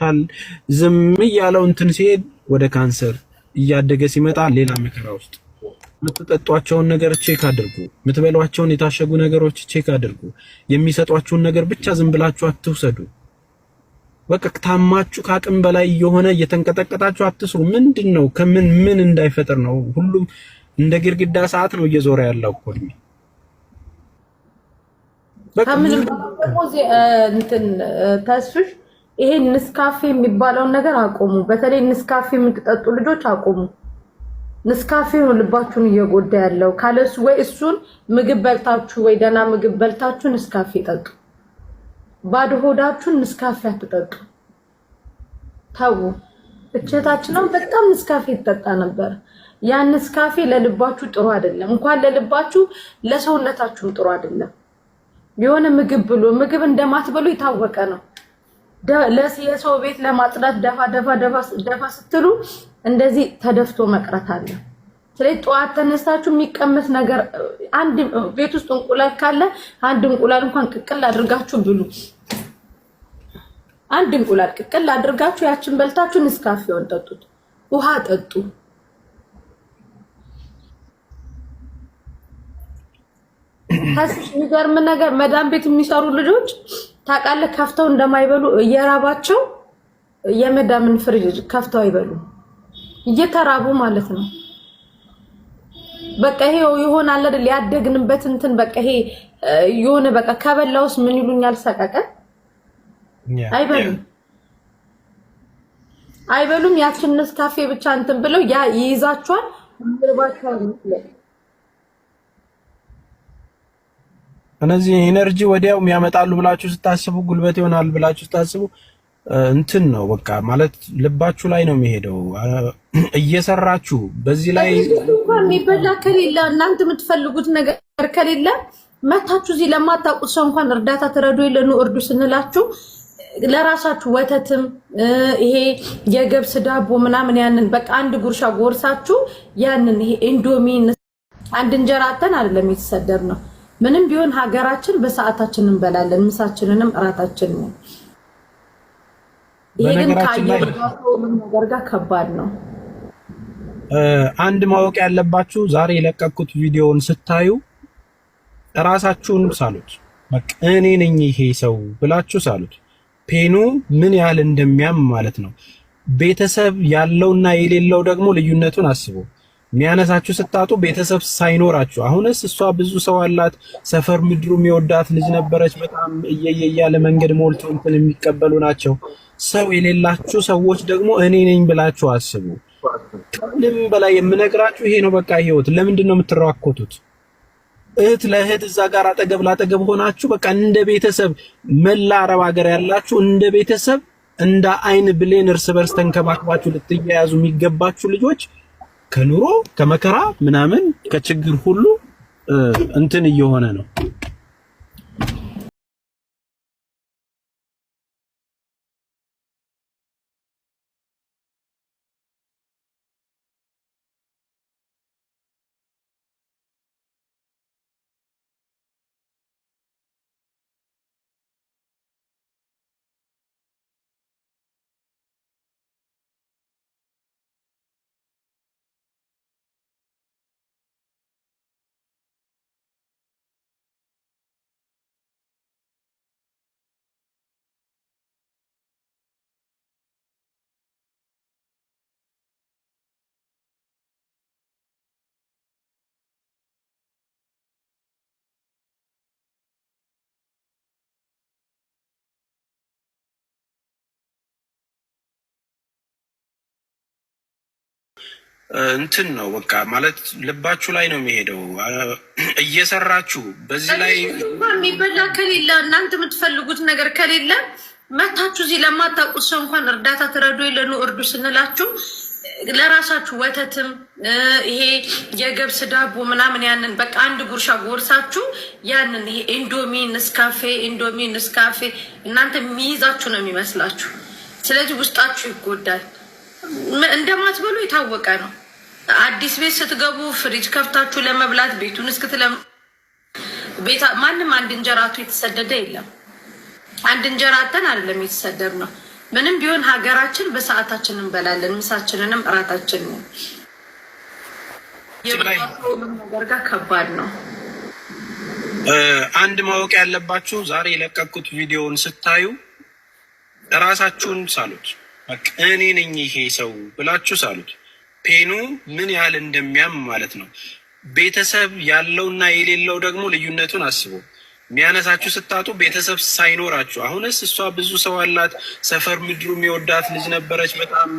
ይሞታል። ዝም ያለው እንትን ሲሄድ ወደ ካንሰር እያደገ ሲመጣ ሌላ መከራ ውስጥ። የምትጠጧቸውን ነገር ቼክ አድርጉ። የምትበሏቸውን የታሸጉ ነገሮች ቼክ አድርጉ። የሚሰጧችሁን ነገር ብቻ ዝም ብላችሁ አትውሰዱ። በቃ ታማችሁ ከአቅም በላይ የሆነ እየተንቀጠቀጣችሁ አትስሩ። ምንድነው ከምን እንዳይፈጠር ነው። ሁሉም እንደ ግድግዳ ሰዓት ነው እየዞረ ያለው እኮ እድሜ። በቃ ምንም እንትን ተስፍሽ ይሄ ንስካፌ የሚባለውን ነገር አቆሙ። በተለይ ንስካፌ የምትጠጡ ልጆች አቆሙ። ንስካፌ ነው ልባችሁን እየጎዳ ያለው። ካለሱ ወይ እሱን ምግብ በልታችሁ ወይ ደህና ምግብ በልታችሁ ንስካፌ ጠጡ። ባዶ ሆዳችሁን ንስካፌ አትጠጡ። ታው እቸታችን ነው በጣም ንስካፌ ይጠጣ ነበር። ያን ንስካፌ ለልባችሁ ጥሩ አይደለም። እንኳን ለልባችሁ ለሰውነታችሁም ጥሩ አይደለም። የሆነ ምግብ ብሎ ምግብ እንደማትበሉ የታወቀ ነው። የሰው ቤት ለማጽዳት ደፋ ስትሉ እንደዚህ ተደፍቶ መቅረት አለ። ስለዚህ ጠዋት ተነስታችሁ የሚቀመስ ነገር አንድ ቤት ውስጥ እንቁላል ካለ አንድ እንቁላል እንኳን ቅቅል አድርጋችሁ ብሉ። አንድ እንቁላል ቅቅል አድርጋችሁ ያችን በልታችሁ ንስካፌውን ጠጡት። ውሃ ጠጡ። የሚገርም ነገር መዳም ቤት የሚሰሩ ልጆች ታውቃለህ፣ ከፍተው እንደማይበሉ እየራባቸው የመዳምን ፍሪጅ ከፍተው አይበሉ፣ እየተራቡ ማለት ነው። በቃ ይሄ ይሆናል አይደል ያደግንበት እንትን በቃ ይሄ የሆነ በቃ ከበላውስ ምን ይሉኛል ሰቀቀን አይበሉም። ያችን ንስካፌ ብቻ እንትን ብለው ያ ይይዛቸዋል። እነዚህ ኤነርጂ ወዲያው የሚያመጣሉ ብላችሁ ስታስቡ፣ ጉልበት ይሆናል ብላችሁ ስታስቡ እንትን ነው በቃ ማለት ልባችሁ ላይ ነው የሚሄደው። እየሰራችሁ በዚህ ላይ የሚበላ ከሌለ እናንተ የምትፈልጉት ነገር ከሌለ መታችሁ እዚህ ለማታውቁት ሰው እንኳን እርዳታ ትረዱ የለኑ እርዱ ስንላችሁ ለራሳችሁ ወተትም ይሄ የገብስ ዳቦ ምናምን ያንን በቃ አንድ ጉርሻ ጎርሳችሁ ያንን ይሄ ኢንዶሚን አንድ እንጀራ አተን አይደለም የተሰደር ነው። ምንም ቢሆን ሀገራችን በሰዓታችን እንበላለን፣ ምሳችንንም እራታችንን። ይሄ ግን ካየው ነገር ጋር ከባድ ነው። አንድ ማወቅ ያለባችሁ ዛሬ የለቀኩት ቪዲዮውን ስታዩ ራሳችሁን ሳሉት። በቃ እኔ ነኝ ይሄ ሰው ብላችሁ ሳሉት። ፔኑ ምን ያህል እንደሚያም ማለት ነው። ቤተሰብ ያለውና የሌለው ደግሞ ልዩነቱን አስቡ። የሚያነሳችሁ ስታጡ ቤተሰብ ሳይኖራችሁ፣ አሁንስ እሷ ብዙ ሰው አላት፣ ሰፈር ምድሩ የሚወዳት ልጅ ነበረች፣ በጣም እየየያ ለመንገድ ሞልቶ እንትን የሚቀበሉ ናቸው። ሰው የሌላችሁ ሰዎች ደግሞ እኔ ነኝ ብላችሁ አስቡ። ከምንም በላይ የምነግራችሁ ይሄ ነው። በቃ ህይወት ለምንድን ነው የምትራኮቱት? እህት ለእህት እዛ ጋር አጠገብ ላጠገብ ሆናችሁ በቃ እንደ ቤተሰብ መላ አረብ ሀገር ያላችሁ እንደ ቤተሰብ እንደ አይን ብሌን እርስ በርስ ተንከባክባችሁ ልትያያዙ የሚገባችሁ ልጆች ከኑሮ ከመከራ ምናምን ከችግር ሁሉ እንትን እየሆነ ነው። እንትን ነው በቃ ማለት ልባችሁ ላይ ነው የሚሄደው። እየሰራችሁ በዚህ ላይ የሚበላ ከሌለ እናንተ የምትፈልጉት ነገር ከሌለ መታችሁ እዚህ ለማታውቁት ሰው እንኳን እርዳታ ትረዱ የለኑ እርዱ ስንላችሁ ለራሳችሁ ወተትም ይሄ የገብስ ዳቦ ምናምን ያንን በቃ አንድ ጉርሻ ጎርሳችሁ ያንን ይሄ ኢንዶሚን ንስካፌ እናንተ የሚይዛችሁ ነው የሚመስላችሁ። ስለዚህ ውስጣችሁ ይጎዳል። እንደማትበሉ የታወቀ ነው። አዲስ ቤት ስትገቡ ፍሪጅ ከፍታችሁ ለመብላት ቤቱን ቤት ማንም አንድ እንጀራቱ የተሰደደ የለም። አንድ እንጀራ አተን አይደለም የተሰደድ ነው። ምንም ቢሆን ሀገራችን በሰዓታችን እንበላለን፣ ምሳችንንም እራታችንን። የሁሉም ነገር ጋር ከባድ ነው። አንድ ማወቅ ያለባችሁ ዛሬ የለቀኩት ቪዲዮውን ስታዩ እራሳችሁን ሳሉት። በቃ እኔ ነኝ ይሄ ሰው ብላችሁ ሳሉት። ፔኑ ምን ያህል እንደሚያም ማለት ነው። ቤተሰብ ያለውና የሌለው ደግሞ ልዩነቱን አስቡ። የሚያነሳችሁ ስታጡ ቤተሰብ ሳይኖራችሁ፣ አሁንስ እሷ ብዙ ሰው አላት፣ ሰፈር ምድሩ የሚወዳት ልጅ ነበረች፣ በጣም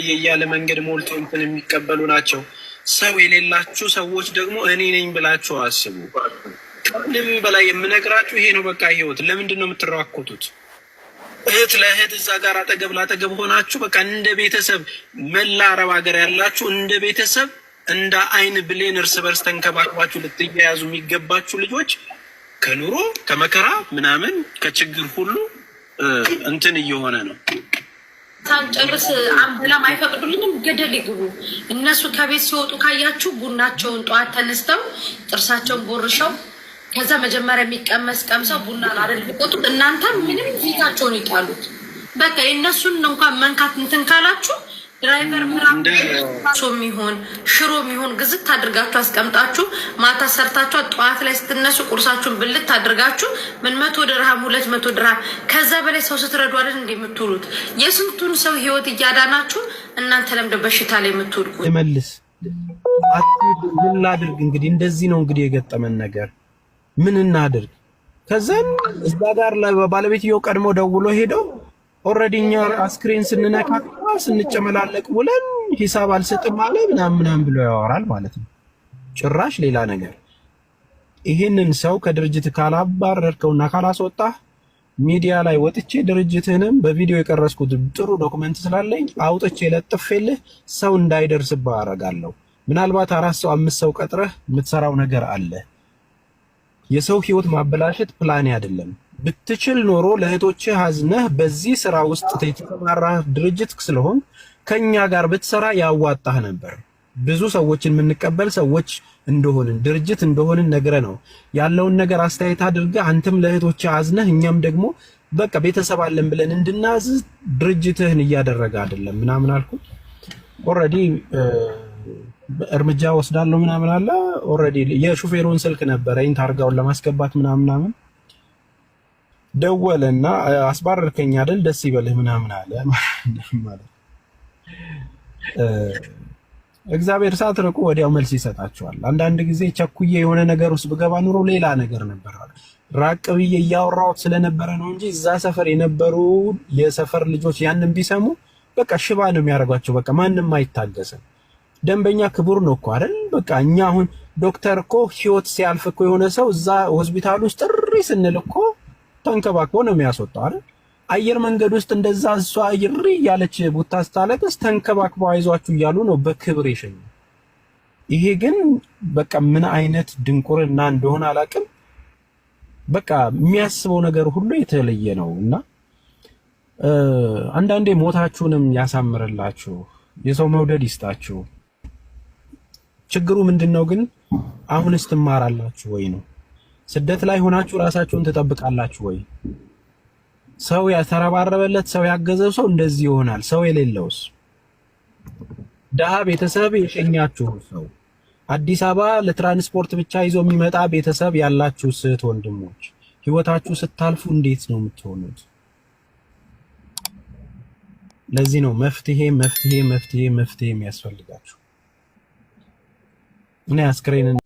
እያለ መንገድ ሞልቶ እንትን የሚቀበሉ ናቸው። ሰው የሌላችሁ ሰዎች ደግሞ እኔ ነኝ ብላችሁ አስቡ። ከምንም በላይ የምነግራችሁ ይሄ ነው። በቃ ህይወት ለምንድን ነው የምትራኮቱት? እህት ለእህት እዛ ጋር አጠገብ ላጠገብ ሆናችሁ በቃ እንደ ቤተሰብ መላ አረብ ሀገር ያላችሁ እንደ ቤተሰብ እንደ አይን ብሌን እርስ በርስ ተንከባክባችሁ ልትያያዙ የሚገባችሁ ልጆች ከኑሮ ከመከራ ምናምን ከችግር ሁሉ እንትን እየሆነ ነው። ሳንጨርስ አምብላም አይፈቅዱልንም፣ ገደል ይግቡ። እነሱ ከቤት ሲወጡ ካያችሁ ቡናቸውን ጠዋት ተነስተው ጥርሳቸውን ቦርሸው ከዛ መጀመሪያ የሚቀመስ ቀምሰው ቡና አይደል ቢቆጡት፣ እናንተ ምንም ፊታቸውን ይጣሉት። በቃ የእነሱን እንኳን መንካት እንትን ካላችሁ ድራይቨር ምናምን የሚሆን ሽሮ የሚሆን ግዝት አድርጋችሁ አስቀምጣችሁ ማታ ሰርታችሁ ጠዋት ላይ ስትነሱ ቁርሳችሁን ብልት አድርጋችሁ ምን 100 ድርሃም 200 ድርሃም ከዛ በላይ ሰው ስትረዱ አይደል እንደምትውሉት? የስንቱን ሰው ህይወት እያዳናችሁ እናንተ ለምደ በሽታ ላይ የምትወድቁ መልስ ምን ላድርግ እንግዲህ እንደዚህ ነው እንግዲህ የገጠመን ነገር ምን እናድርግ? ከዛን እዛ ጋር ባለቤትየው ቀድሞ ደውሎ ሄደው ኦልሬዲ እኛ አስክሬን ስንነካ ስንጨመላለቅ ውለን ሂሳብ አልሰጥም አለ ምናምን ብሎ ያወራል ማለት ነው። ጭራሽ ሌላ ነገር። ይሄንን ሰው ከድርጅት ካላባረርከውና ካላስወጣ ሚዲያ ላይ ወጥቼ ድርጅትህንም በቪዲዮ የቀረስኩት ጥሩ ዶክመንት ስላለኝ አውጥቼ ለጥፌልህ ሰው እንዳይደርስብህ አደርጋለሁ። ምናልባት 4 ሰው 5 ሰው ቀጥረህ የምትሰራው ነገር አለ። የሰው ህይወት ማበላሸት ፕላን አይደለም። ብትችል ኖሮ ለእህቶችህ አዝነህ በዚህ ስራ ውስጥ የተሰማራ ድርጅት ስለሆን ከኛ ጋር ብትሰራ ያዋጣህ ነበር። ብዙ ሰዎችን የምንቀበል ሰዎች እንደሆንን ድርጅት እንደሆንን ነግረህ ነው ያለውን ነገር አስተያየት አድርገህ አንተም ለእህቶችህ አዝነህ እኛም ደግሞ በቃ ቤተሰብ አለን ብለን እንድናዝ ድርጅትህን እያደረገ አይደለም ምናምን አልኩት። ኦልሬዲ እርምጃ ወስዳለሁ ምናምን አለ። ኦልሬዲ የሹፌሩን ስልክ ነበረኝ ታርጋውን ለማስገባት ምናምን ደወለና አስባረርከኝ አይደል ደስ ይበልህ ምናምን አለ ማለት እግዚአብሔር ሳትርቁ ወዲያው መልስ ይሰጣቸዋል። አንዳንድ ጊዜ ቸኩዬ የሆነ ነገር ውስጥ ብገባ ኑሮ ሌላ ነገር ነበር። ራቅ ብዬ እያወራሁት ስለነበረ ነው እንጂ እዛ ሰፈር የነበሩ የሰፈር ልጆች ያንን ቢሰሙ በቃ ሽባ ነው የሚያደርጓቸው። በቃ ማንም አይታገስም። ደንበኛ ክቡር ነው እኮ አይደል? በቃ እኛ አሁን ዶክተር እኮ ህይወት ሲያልፍ እኮ የሆነ ሰው እዛ ሆስፒታል ውስጥ ጥሪ ስንል እኮ ተንከባክቦ ነው የሚያስወጣው አይደል? አየር መንገድ ውስጥ እንደዛ እሷ ይሪ ያለች ቡታ ስታለቅስ ተንከባክቦ አይዟችሁ እያሉ ነው በክብር የሸኙ። ይሄ ግን በቃ ምን አይነት ድንቁርና እንደሆነ አላውቅም። በቃ የሚያስበው ነገር ሁሉ የተለየ ነው። እና አንዳንዴ ሞታችሁንም ያሳምርላችሁ፣ የሰው መውደድ ይስጣችሁ። ችግሩ ምንድነው ግን አሁንስ ትማራላችሁ ወይ ነው? ስደት ላይ ሆናችሁ ራሳችሁን ትጠብቃላችሁ ወይ? ሰው ያተረባረበለት ሰው ያገዘው ሰው እንደዚህ ይሆናል። ሰው የሌለውስ ደሃ ቤተሰብ የሸኛችሁ ሰው አዲስ አበባ ለትራንስፖርት ብቻ ይዞ የሚመጣ ቤተሰብ ያላችሁ እህት ወንድሞች ህይወታችሁ ስታልፉ እንዴት ነው የምትሆኑት? ለዚህ ነው መፍትሄ መፍትሄ መፍትሄ መፍትሄ የሚያስፈልጋችሁ። እኔ አስክሬንን